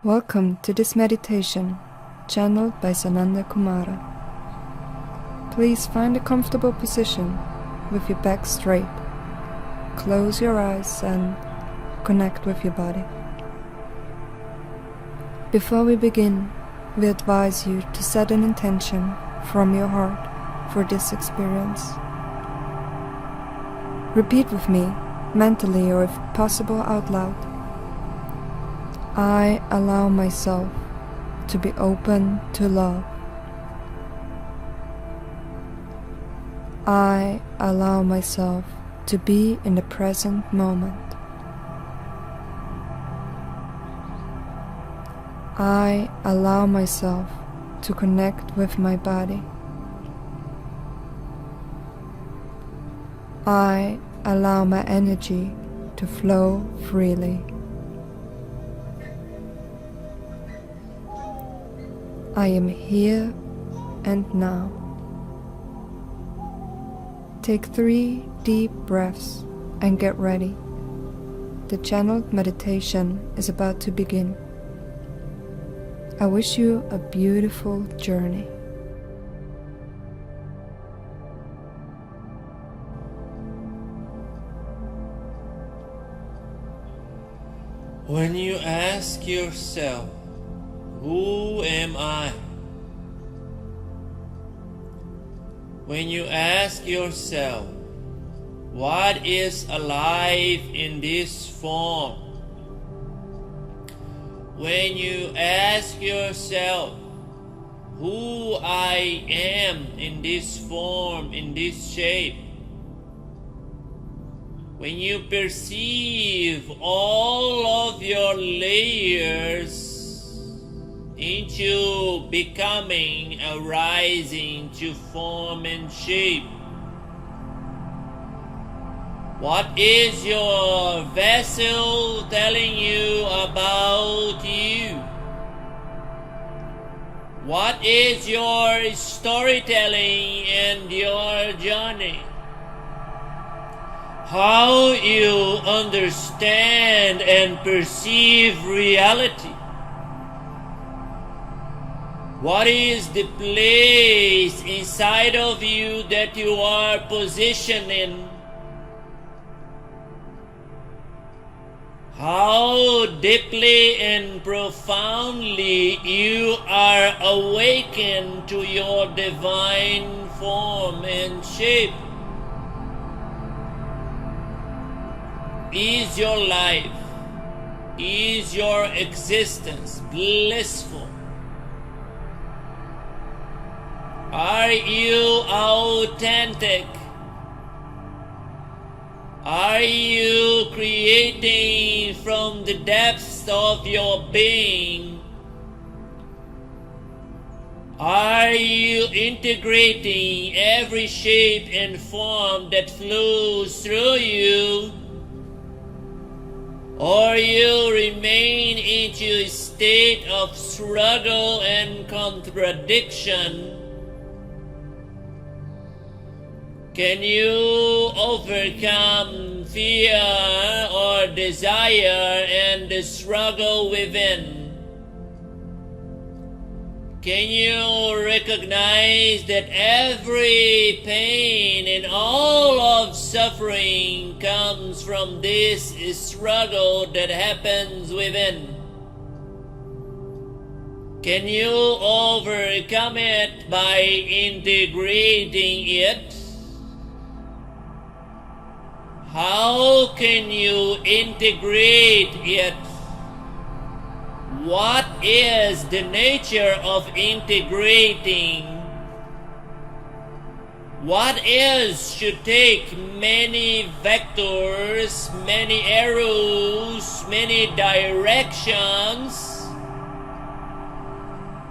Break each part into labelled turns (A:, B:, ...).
A: Welcome to this meditation, channeled by Sananda Kumara. Please find a comfortable position with your back straight. Close your eyes and connect with your body. Before we begin, we advise you to set an intention from your heart for this experience. Repeat with me, mentally or if possible out loud. I allow myself to be open to love. I allow myself to be in the present moment. I allow myself to connect with my body. I allow my energy to flow freely. I am here and now. Take 3 deep breaths and get ready. The channeled meditation is about to begin. I wish you a beautiful journey.
B: When you ask yourself, who am I? When you ask yourself, what is alive in this form? When you ask yourself, who I am in this form, in this shape? When you perceive all of your layers into becoming, arising to form and shape, what is your vessel telling you about you? What is your storytelling and your journey? How you understand and perceive reality? What is the place inside of you that you are positioned in? How deeply and profoundly you are awakened to your divine form and shape? Is your life, is your existence blissful? Are you authentic? Are you creating from the depths of your being? Are you integrating every shape and form that flows through you? Or you remain into a state of struggle and contradiction? Can you overcome fear or desire and the struggle within? Can you recognize that every pain and all of suffering comes from this struggle that happens within? Can you overcome it by integrating it? How can you integrate it? What is the nature of integrating? What is should take many vectors, many arrows, many directions,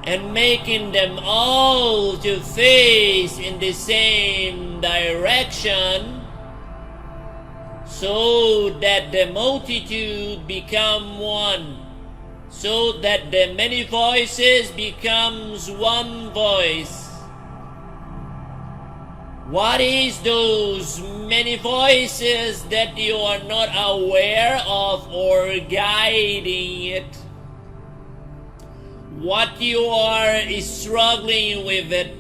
B: and making them all to face in the same direction, so that the multitude become one, so that the many voices becomes one voice. What is those many voices that you are not aware of or guiding it? what you are is struggling with it,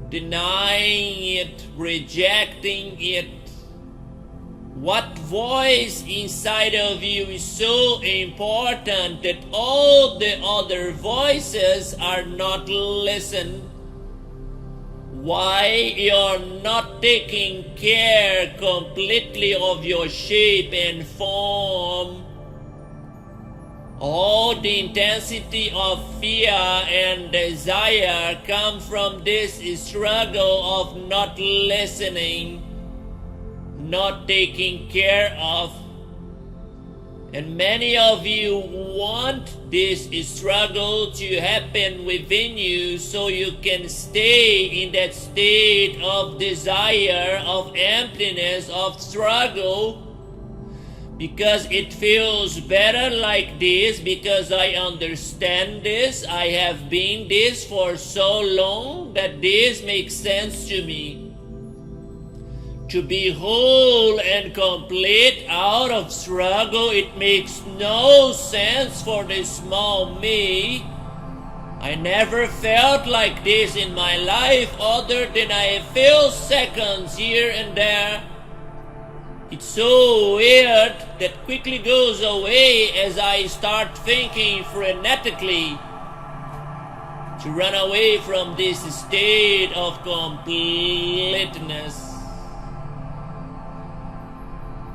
B: denying it, rejecting it. What voice inside of you is so important that all the other voices are not listened? Why you're not taking care completely of your shape and form? All the intensity of fear and desire come from this struggle of not listening, not taking care of. And many of you want this struggle to happen within you so you can stay in that state of desire, of emptiness, of struggle, because it feels better like this, because I understand this, I have been this for so long that this makes sense to me. To be whole and complete out of struggle, it makes no sense for the small me. I never felt like this in my life other than I feel seconds here and there. It's so weird that quickly goes away as I start thinking frenetically to run away from this state of completeness.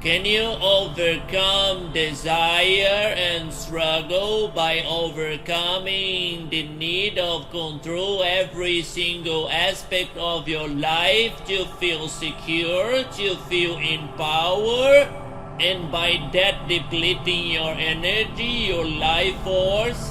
B: Can you overcome desire and struggle by overcoming the need of control every single aspect of your life to feel secure, to feel in power, and by that depleting your energy, your life force?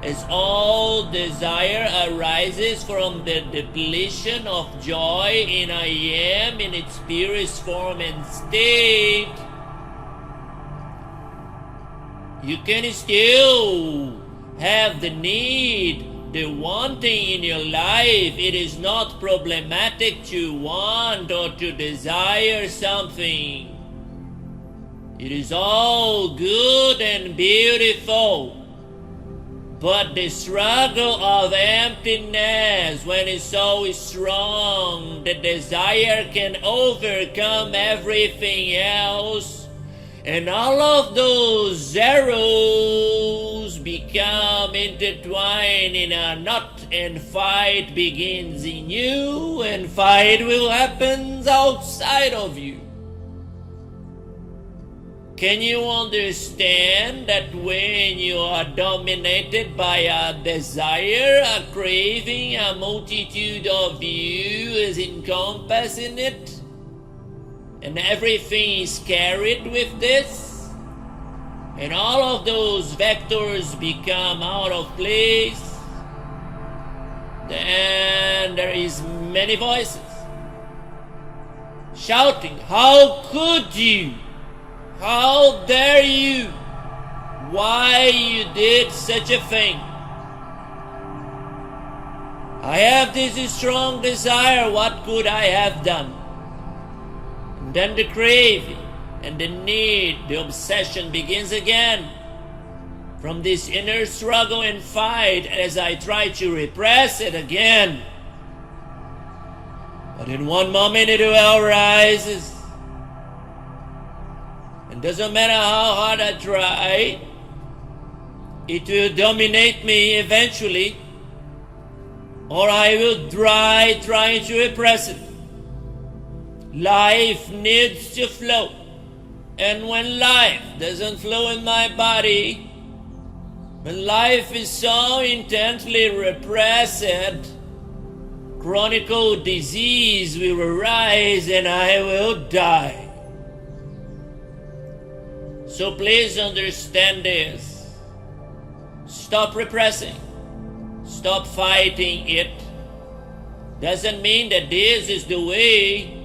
B: As all desire arises from the depletion of joy in I am in its purest form and state, you can still have the need, the wanting in your life. It is not problematic to want or to desire something. It is all good and beautiful. But the struggle of emptiness, when it's so strong, the desire can overcome everything else. And all of those zeros become intertwined in a knot, and fight begins in you, and fight will happen outside of you. Can you understand that when you are dominated by a desire, a craving, a multitude of you is encompassing it, and everything is carried with this, and all of those vectors become out of place? Then there is many voices shouting, "How could you? How dare you? Why you did such a thing? I have this strong desire, what could I have done?" And then the craving and the need, the obsession begins again. From this inner struggle and fight as I try to repress it again. But in one moment it will rise. And doesn't matter how hard I try, it will dominate me eventually, or I will trying to repress it. Life needs to flow, and when life doesn't flow in my body, when life is so intensely repressed, chronic disease will arise and I will die. So please understand this. Stop repressing. Stop fighting it. Doesn't mean that this is the way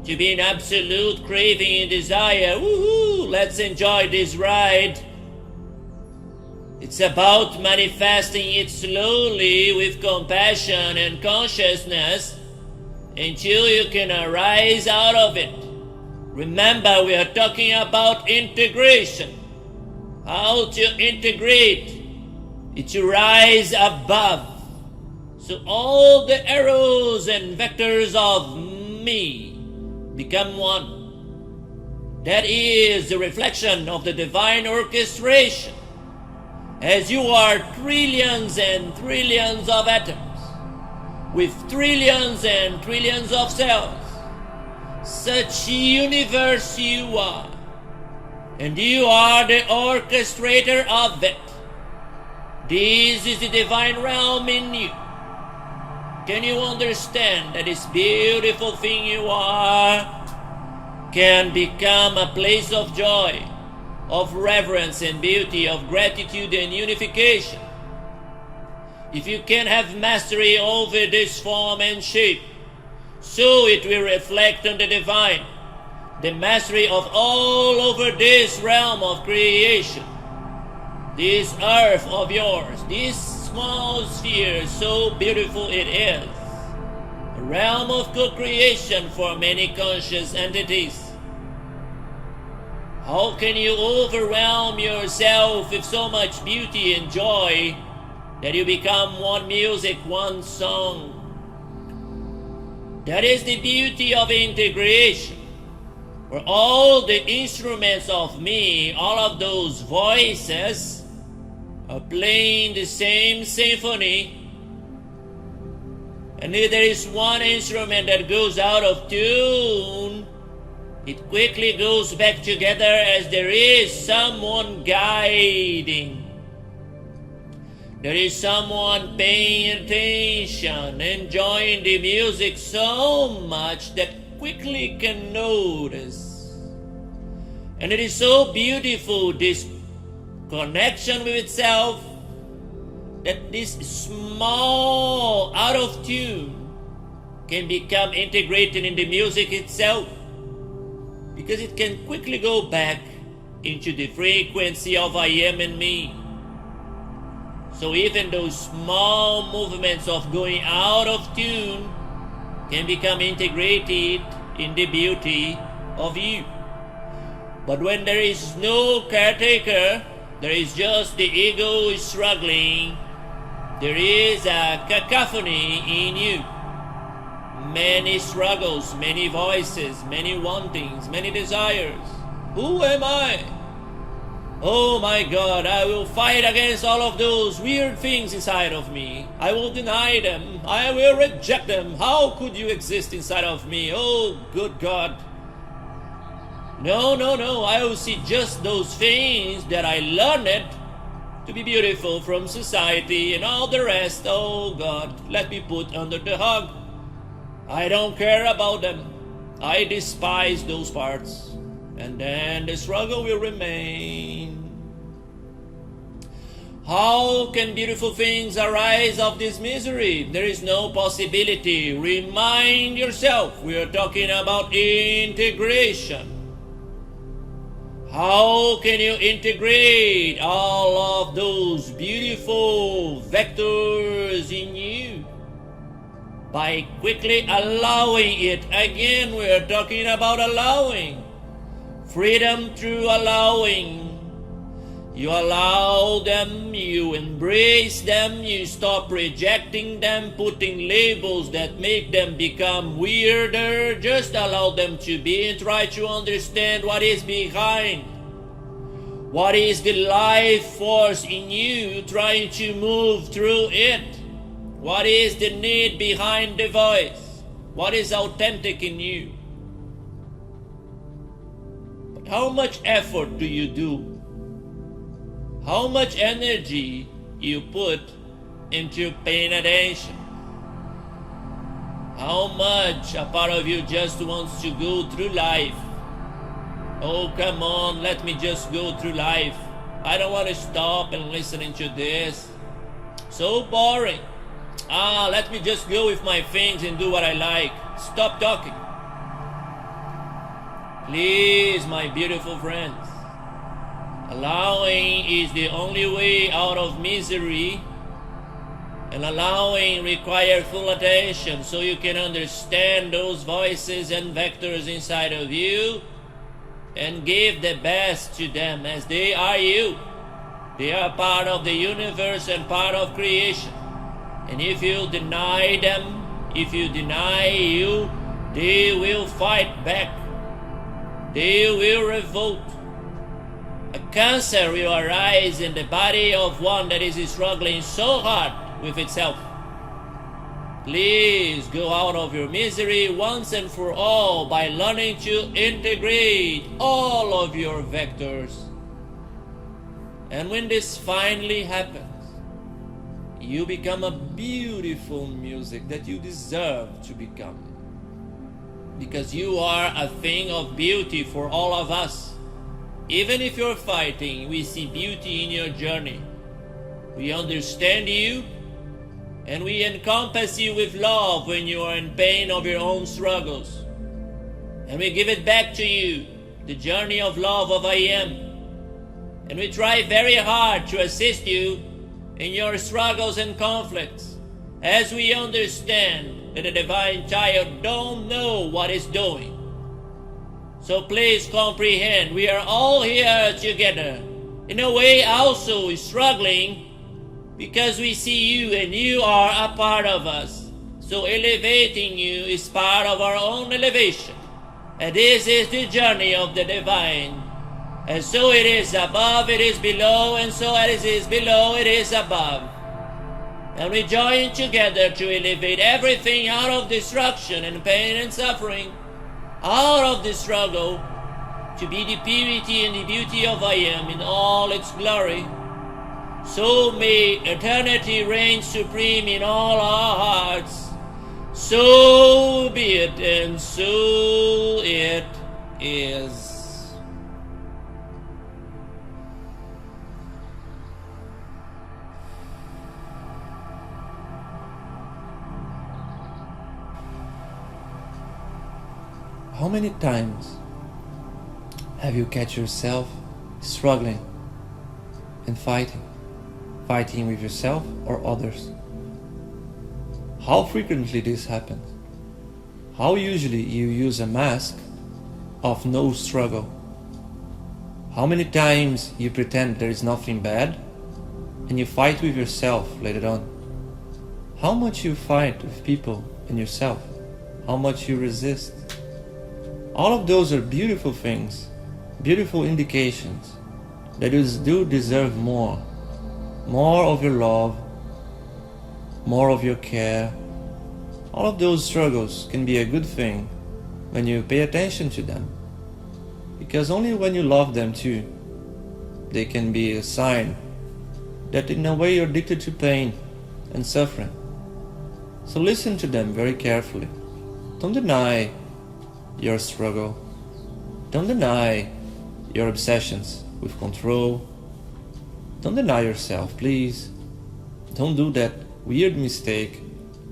B: to be in absolute craving and desire. Woohoo! Let's enjoy this ride. It's about manifesting it slowly with compassion and consciousness until you can arise out of it. Remember, we are talking about integration. How to integrate is to rise above. So all the arrows and vectors of me become one. That is the reflection of the divine orchestration. As you are trillions and trillions of atoms, with trillions and trillions of cells, such universe you are, and you are the orchestrator of it. This is the divine realm in you. Can you understand that this beautiful thing you are can become a place of joy, of reverence and beauty, of gratitude and unification? If you can have mastery over this form and shape, so it will reflect on the divine, the mastery of all over this realm of creation, this earth of yours, this small sphere, so beautiful it is, a realm of co-creation for many conscious entities. How can you overwhelm yourself with so much beauty and joy that you become one music, one song? That is the beauty of integration, where all the instruments of me, all of those voices, are playing the same symphony, and if there is one instrument that goes out of tune, it quickly goes back together as there is someone guiding. There is someone paying attention, enjoying the music so much that quickly can notice. And it is so beautiful, this connection with itself, that this small out of tune can become integrated in the music itself, because it can quickly go back into the frequency of I am and me. So even those small movements of going out of tune can become integrated in the beauty of you. But when there is no caretaker, there is just the ego struggling, there is a cacophony in you. Many struggles, many voices, many wantings, many desires. Who am I? Oh my God, I will fight against all of those weird things inside of me. I will deny them. I will reject them. How could you exist inside of me? Oh, good God. No. I will see just those things that I learned to be beautiful from society, and all the rest, oh God, let me put under the hug. I don't care about them. I despise those parts. And then the struggle will remain. How can beautiful things arise of this misery? There is no possibility. Remind yourself, we are talking about integration. How can you integrate all of those beautiful vectors in you? By quickly allowing it. Again, we are talking about allowing. Freedom through allowing. You allow them, you embrace them, you stop rejecting them, putting labels that make them become weirder. Just allow them to be and try to understand what is behind. What is the life force in you trying to move through it? What is the need behind the voice? What is authentic in you? But how much effort do you do? How much energy you put into paying attention? How much a part of you just wants to go through life? Oh, come on, let me just go through life. I don't want to stop and listening to this. So boring. Let me just go with my things and do what I like. Stop talking. Please, my beautiful friends. Allowing is the only way out of misery, and allowing requires full attention so you can understand those voices and vectors inside of you and give the best to them as they are you. They are part of the universe and part of creation. And if you deny them, if you deny you, they will fight back. They will revolt. A cancer will arise in the body of one that is struggling so hard with itself. Please go out of your misery once and for all by learning to integrate all of your vectors. And when this finally happens, you become a beautiful music that you deserve to become. Because you are a thing of beauty for all of us. Even if you're fighting, we see beauty in your journey. We understand you, and we encompass you with love when you are in pain of your own struggles. And we give it back to you, the journey of love of I Am. And we try very hard to assist you in your struggles and conflicts, as we understand that the divine child don't know what it's doing. So please comprehend, we are all here together, in a way also struggling, because we see you and you are a part of us. So elevating you is part of our own elevation. And this is the journey of the divine. And so it is above, it is below, and so as it is below, it is above. And we join together to elevate everything out of destruction and pain and suffering, out of the struggle, to be the purity and the beauty of I Am in all its glory. So may eternity reign supreme in all our hearts. So be it, and so it is. How many times have you catch yourself struggling and fighting with yourself or others? How frequently this happens? How usually you use a mask of no struggle? How many times you pretend there is nothing bad and you fight with yourself later on? How much you fight with people and yourself? How much you resist? All of those are beautiful things, beautiful indications that you do deserve more of your love, more of your care. All of those struggles can be a good thing when you pay attention to them, because only when you love them too, they can be a sign that in a way you're addicted to pain and suffering. So listen to them very carefully. Don't deny your struggle. Don't deny your obsessions with control. Don't deny yourself, please. Don't do that weird mistake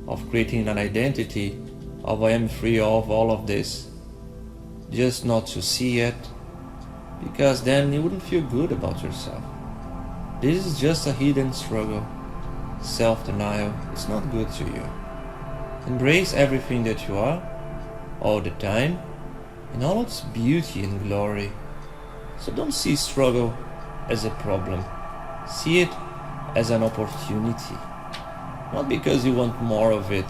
B: of creating an identity of I am free of all of this, just not to see it, because then you wouldn't feel good about yourself. This is just a hidden struggle. Self-denial is not good to you. Embrace everything that you are, all the time, in all its beauty and glory. So don't see struggle as a problem. See it as an opportunity. Not because you want more of it,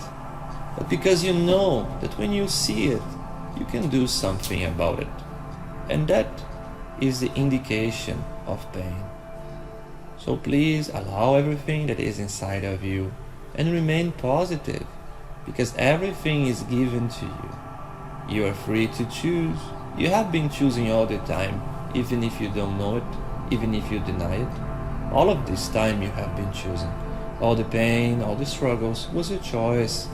B: but because you know that when you see it, you can do something about it. And that is the indication of pain. So please allow everything that is inside of you and remain positive, because everything is given to you. You are free to choose. You have been choosing all the time, even if you don't know it, even if you deny it. All of this time you have been choosing. All the pain, all the struggles was a choice.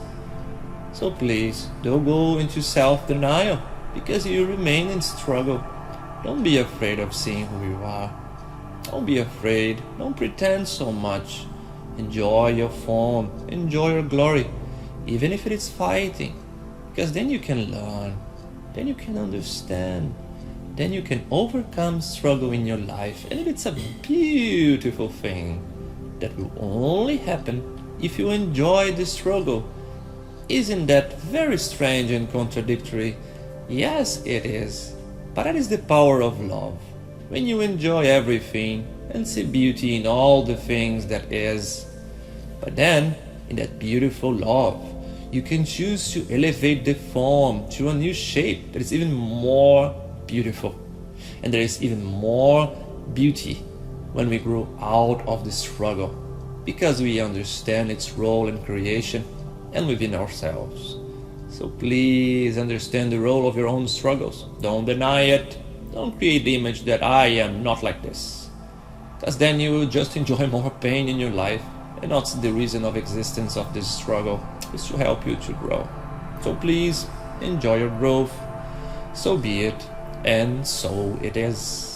B: So please, don't go into self-denial, because you remain in struggle. Don't be afraid of seeing who you are. Don't be afraid. Don't pretend so much. Enjoy your form. Enjoy your glory, even if it is fighting. Because then you can learn, then you can understand, then you can overcome struggle in your life. And it's a beautiful thing that will only happen if you enjoy the struggle. Isn't that very strange and contradictory? Yes, it is. But that is the power of love. When you enjoy everything, and see beauty in all the things that is. But then, in that beautiful love, you can choose to elevate the form to a new shape that is even more beautiful. And there is even more beauty when we grow out of the struggle, because we understand its role in creation and within ourselves. So please understand the role of your own struggles. Don't deny it. Don't create the image that I am not like this, because then you will just enjoy more pain in your life, and that's the reason of existence of this struggle, is to help you to grow. So please enjoy your growth. So be it, and so it is.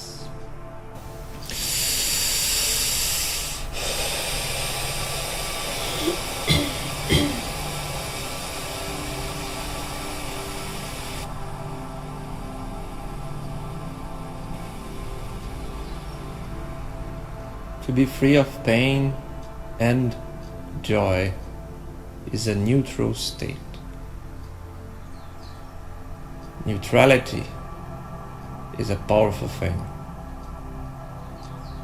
B: To be free of pain and joy is a neutral state. Neutrality is a powerful thing.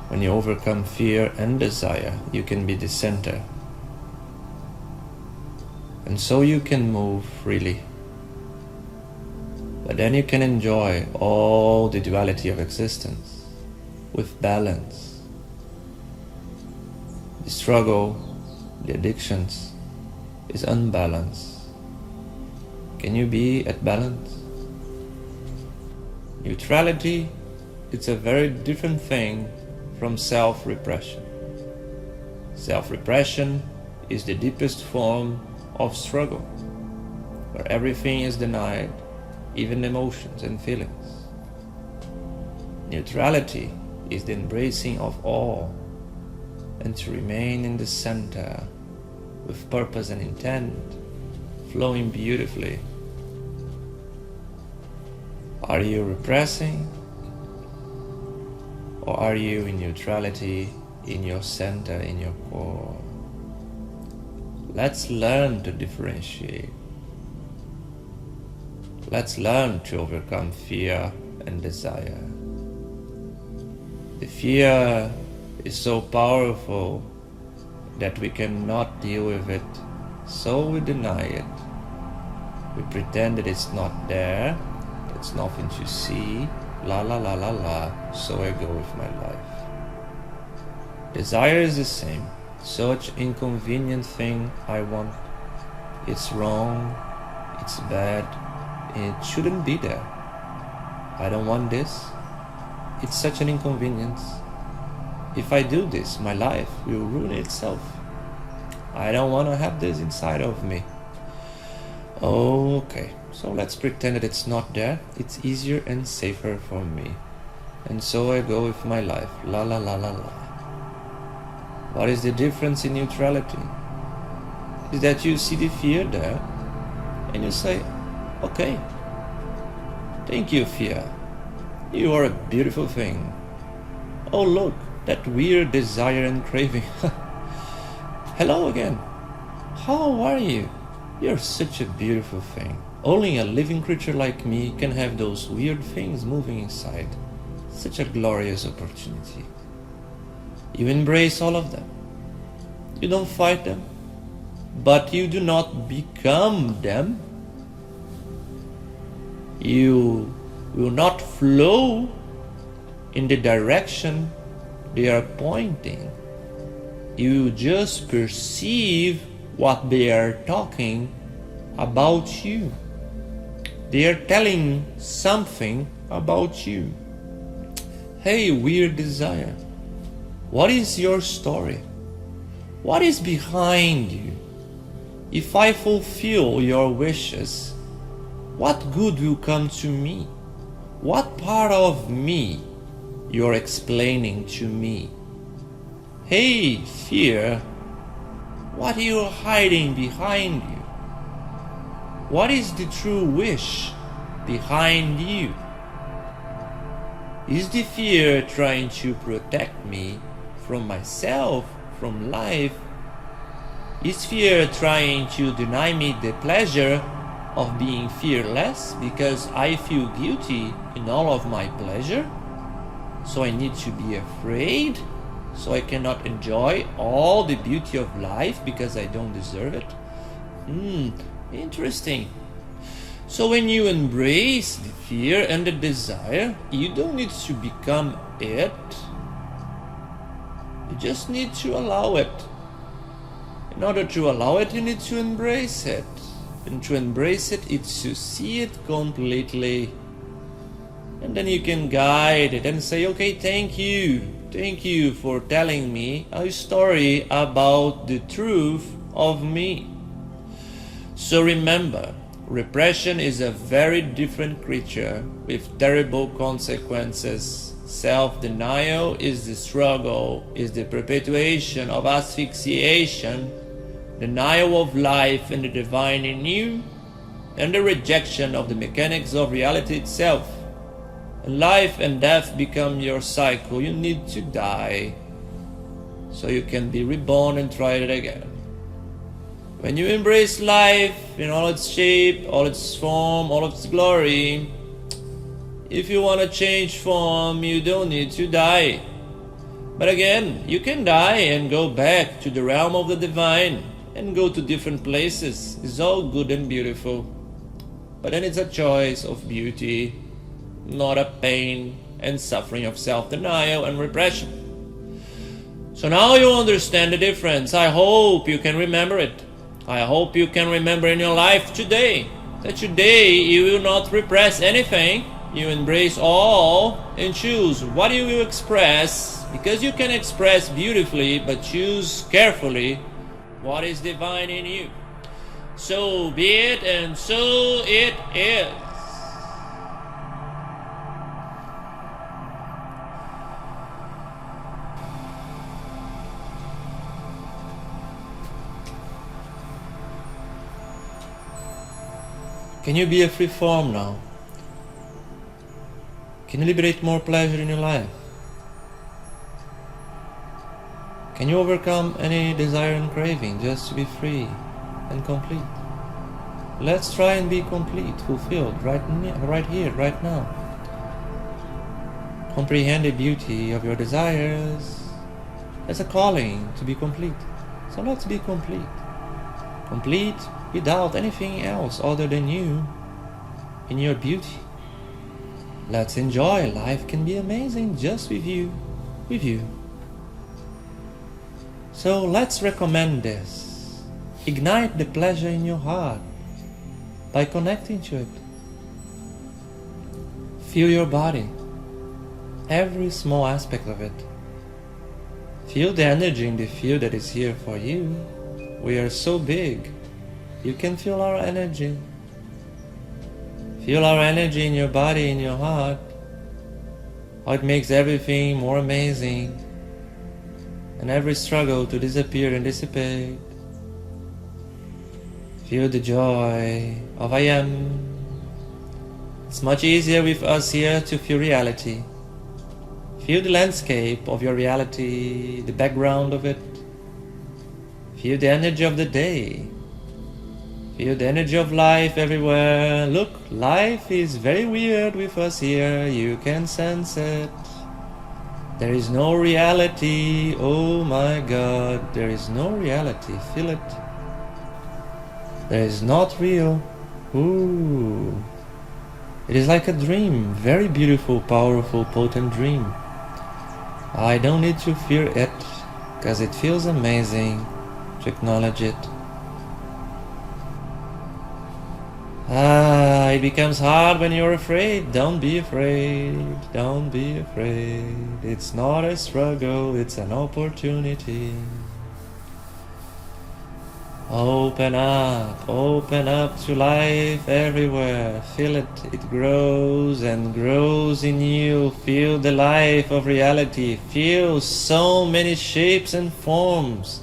B: When you overcome fear and desire, you can be the center. And so you can move freely. But then you can enjoy all the duality of existence with balance. The struggle, the addictions, is unbalanced. Can you be at balance? Neutrality, it's a very different thing from self-repression. Self-repression is the deepest form of struggle, where everything is denied, even emotions and feelings. Neutrality is the embracing of all, and to remain in the center with purpose and intent, flowing beautifully. Are you repressing, or are you in neutrality, in your center, in your core? Let's learn to differentiate. Let's learn to overcome fear and desire. The fear is so powerful that we cannot deal with it, so we deny it. We pretend that it's not there, it's nothing to see, la la la la la, so I go with my life. Desire is the same. Such inconvenient thing I want. It's wrong, it's bad, and it shouldn't be there. I don't want this. It's such an inconvenience. If I do this, my life will ruin itself. I don't want to have this inside of me. Okay, so let's pretend that it's not there. It's easier and safer for me. And so I go with my life. La la la la la. What is the difference in neutrality? Is that you see the fear there and you say, okay, thank you, fear. You are a beautiful thing. Oh look, that weird desire and craving. Hello again. How are you? You're such a beautiful thing. Only a living creature like me can have those weird things moving inside. Such a glorious opportunity. You embrace all of them. You don't fight them, but you do not become them. You will not flow in the direction they are pointing. You just perceive what they are talking about you. They are telling something about you. Hey, weird desire, what is your story? What is behind you? If I fulfill your wishes, what good will come to me? What part of me you're explaining to me? Hey, fear, what are you hiding behind you? What is the true wish behind you? Is the fear trying to protect me from myself, from life? Is fear trying to deny me the pleasure of being fearless because I feel guilty in all of my pleasure? So I need to be afraid So I cannot enjoy all the beauty of life because I don't deserve it? Interesting. So when you embrace the fear and the desire, you don't need to become it. You just need to allow it. In order to allow it, you need to embrace it. And to embrace it, it's to see it completely. And then you can guide it and say, okay, thank you. Thank you for telling me a story about the truth of me. So remember, repression is a very different creature with terrible consequences. Self-denial is the struggle, is the perpetuation of asphyxiation, denial of life and the divine in you, and the rejection of the mechanics of reality itself. Life and death become your cycle. You need to die so you can be reborn and try it again. When you embrace life in all its shape, all its form, all its glory, if you want to change form, you don't need to die. But again, you can die and go back to the realm of the divine and go to different places. It's all good and beautiful. But then it's a choice of beauty, not a pain and suffering of self-denial and repression. So now you understand the difference. I hope you can remember it. I hope you can remember in your life today that today you will not repress anything. You embrace all and choose what you will express, because you can express beautifully, but choose carefully what is divine in you. So be it, and so it is. Can you be a free form now? Can you liberate more pleasure in your life? Can you overcome any desire and craving just to be free and complete? Let's try and be complete, fulfilled, right here, right now. Comprehend the beauty of your desires as a calling to be complete. So let's be complete. Complete without anything else other than you in your beauty. Let's enjoy. Life can be amazing just with you. So let's recommend this. Ignite the pleasure in your heart by connecting to it. Feel your body, every small aspect of it. Feel the energy in the field that is here for you. We are so big. You can feel our energy. Feel our energy in your body, in your heart. How it makes everything more amazing. And every struggle to disappear and dissipate. Feel the joy of I am. It's much easier with us here to feel reality. Feel the landscape of your reality, the background of it. Feel the energy of the day. Feel the energy of life everywhere. Look, life is very weird with us here. You can sense it. There is no reality. Oh my God, there is no reality. Feel it. There is not real. Ooh. It is like a dream. Very beautiful, powerful, potent dream. I don't need to fear it, because it feels amazing to acknowledge it. It becomes hard when you're afraid. Don't be afraid. Don't be afraid. It's not a struggle, it's an opportunity. Open up to life everywhere. Feel it. It grows and grows in you. Feel the life of reality. Feel so many shapes and forms.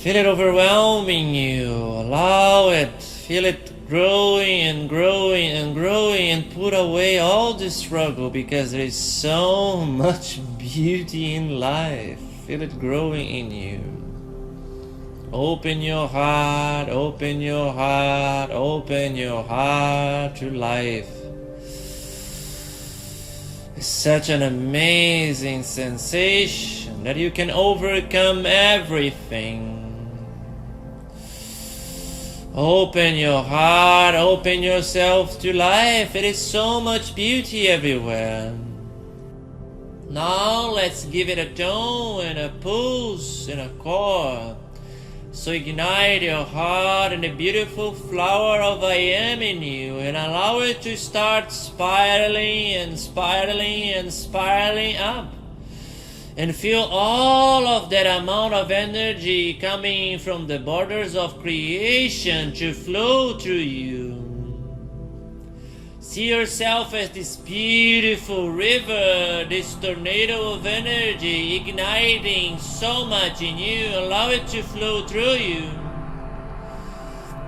B: Feel it overwhelming you. Allow it. Feel it growing and growing and growing, and put away all the struggle, because there is so much beauty in life. Feel it growing in you. Open your heart, open your heart, open your heart to life. It's such an amazing sensation that you can overcome everything. Open your heart, open yourself to life. There is so much beauty everywhere. Now let's give it a tone and a pulse and a chord. So ignite your heart and the beautiful flower of I am in you and allow it to start spiraling and spiraling and spiraling up. And feel all of that amount of energy coming from the borders of creation to flow through you. See yourself as this beautiful river, this tornado of energy igniting so much in you. Allow it to flow through you.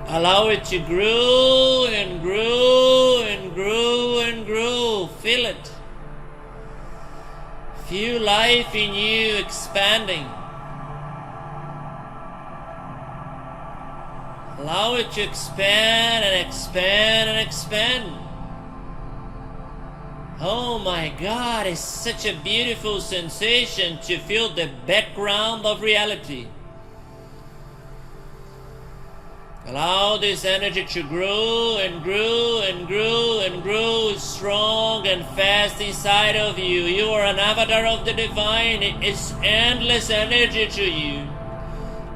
B: Allow it to grow and grow and grow and grow. Feel it. Feel life in you expanding. Allow it to expand and expand and expand. Oh my God, it's such a beautiful sensation to feel the background of reality. Allow this energy to grow and grow and grow and grow strong and fast inside of you. You are an avatar of the divine. It's endless energy to you.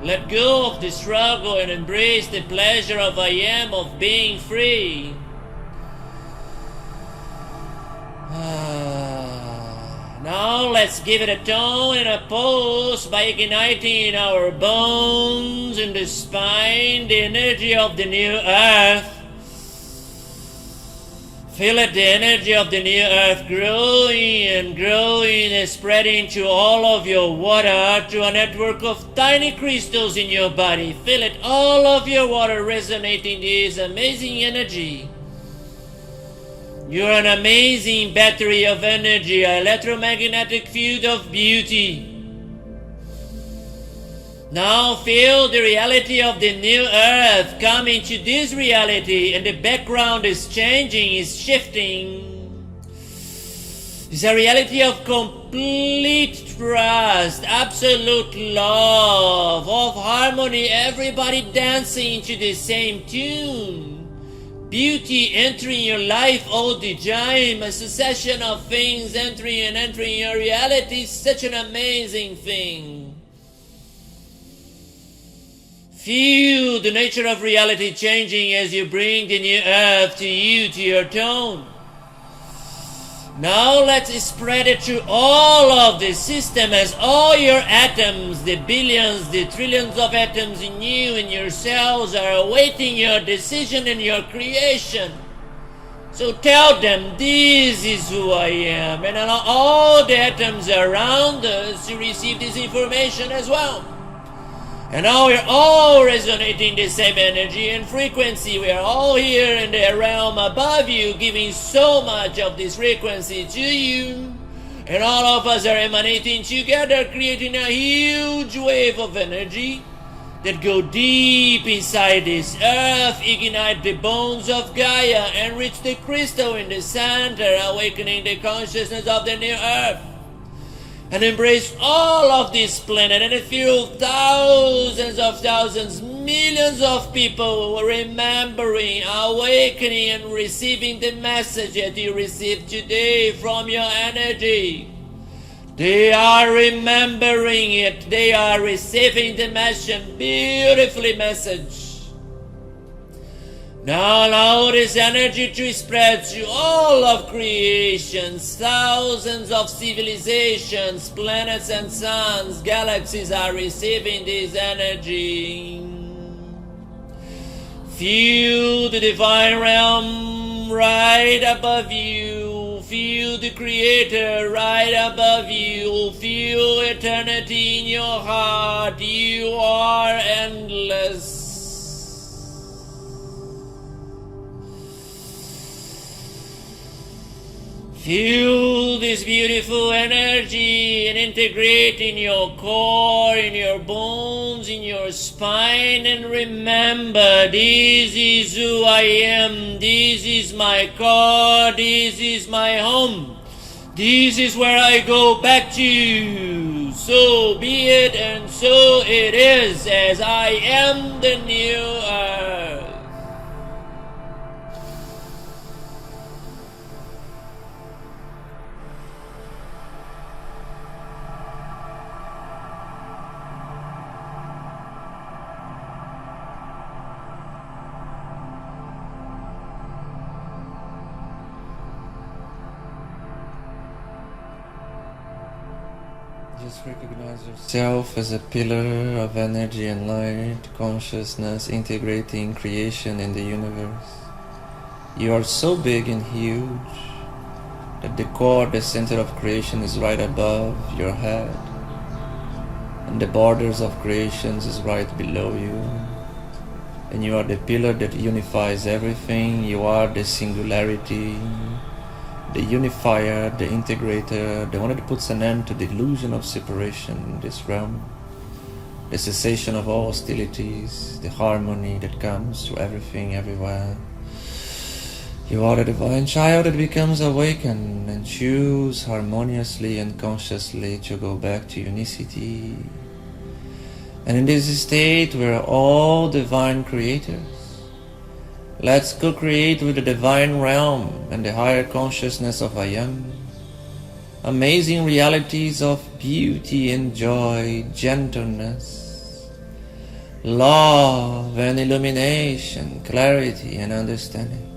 B: Let go of the struggle and embrace the pleasure of I am, of being free. Now let's give it a tone and a pulse by igniting in our bones, in the spine, the energy of the new earth. Feel it, the energy of the new earth growing and growing and spreading to all of your water, to a network of tiny crystals in your body. Feel it, all of your water resonating this amazing energy. You're an amazing battery of energy, an electromagnetic field of beauty. Now feel the reality of the new earth coming to this reality, and the background is changing, is shifting. It's a reality of complete trust, absolute love, of harmony, everybody dancing to the same tune. Beauty entering your life all the time, a succession of things entering your reality, such an amazing thing. Feel the nature of reality changing as you bring the new earth to you, to your tone. Now let's spread it to all of the system, as all your atoms, the billions, the trillions of atoms in you and your cells are awaiting your decision and your creation. So tell them, this is who I am, and allow all the atoms around us to receive this information as well. And now we're all resonating the same energy and frequency. We are all here in the realm above you, giving so much of this frequency to you. And all of us are emanating together, creating a huge wave of energy that go deep inside this earth, ignite the bones of Gaia, and reach the crystal in the center, awakening the consciousness of the new earth. And embrace all of this planet, and feel thousands, millions of people remembering, awakening, and receiving the message that you received today from your energy. They are remembering it. They are receiving the message, beautifully message. Now allow this energy to spread to all of creation. Thousands of civilizations, planets and suns, galaxies are receiving this energy. Feel the divine realm right above you. Feel the Creator right above you. Feel eternity in your heart. You are endless. Feel this beautiful energy and integrate in your core, in your bones, in your spine, and remember, this is who I am, this is my core, this is my home. This is where I go back to. So be it and so it is, as I am the new earth. Just recognize yourself as a pillar of energy and light, consciousness integrating creation in the universe. You are so big and huge that the core, the center of creation is right above your head, and the borders of creations is right below you. And you are the pillar that unifies everything. You are the singularity, the unifier, the integrator, the one that puts an end to the illusion of separation in this realm, the cessation of all hostilities, the harmony that comes to everything, everywhere. You are the divine child that becomes awakened and choose harmoniously and consciously to go back to unicity. And in this state, we are all divine creators. Let's co-create with the divine realm and the higher consciousness of I Am. Amazing realities of beauty and joy, gentleness, love and illumination, clarity and understanding.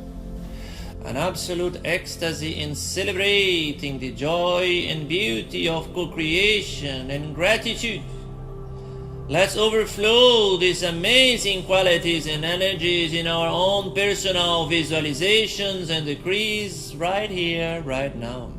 B: An absolute ecstasy in celebrating the joy and beauty of co-creation and gratitude. Let's overflow these amazing qualities and energies in our own personal visualizations and decrees right here, right now.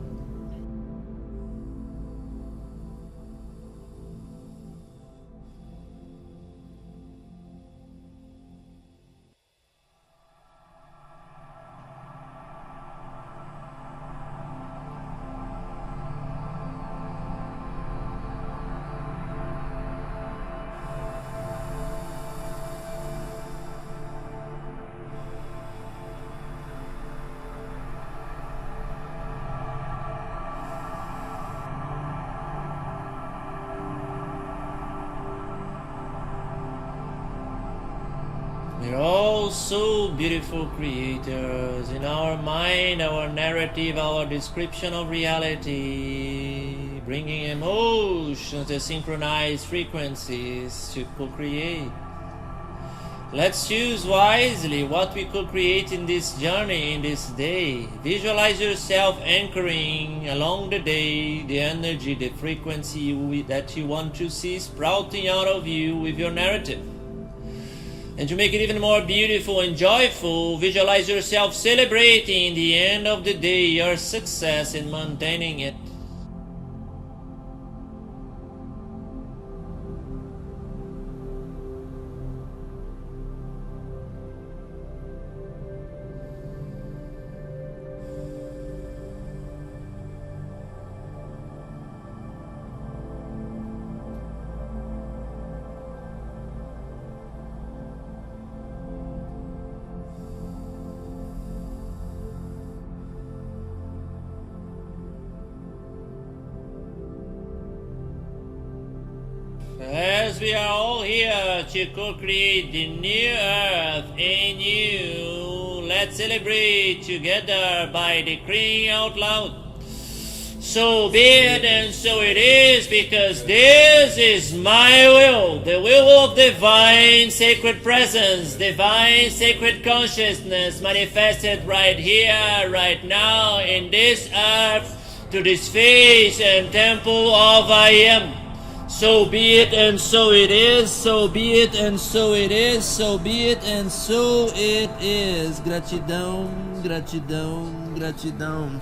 B: We're all so beautiful creators. In our mind, our narrative, our description of reality, bringing emotions and synchronized frequencies to co-create. Let's choose wisely what we co-create in this journey, in this day. Visualize yourself anchoring along the day, the energy, the frequency that you want to see sprouting out of you with your narrative. And to make it even more beautiful and joyful, visualize yourself celebrating the end of the day, your success in maintaining it. As we are all here to co-create the new earth in you, let's celebrate together by decreeing out loud. So be it and so it is, because this is my will, the will of divine sacred presence, divine sacred consciousness manifested right here, right now, in this earth, to this face and temple of I Am. So be it and so it is, so be it and so it is, so be it and so it is. Gratidão, gratidão, gratidão.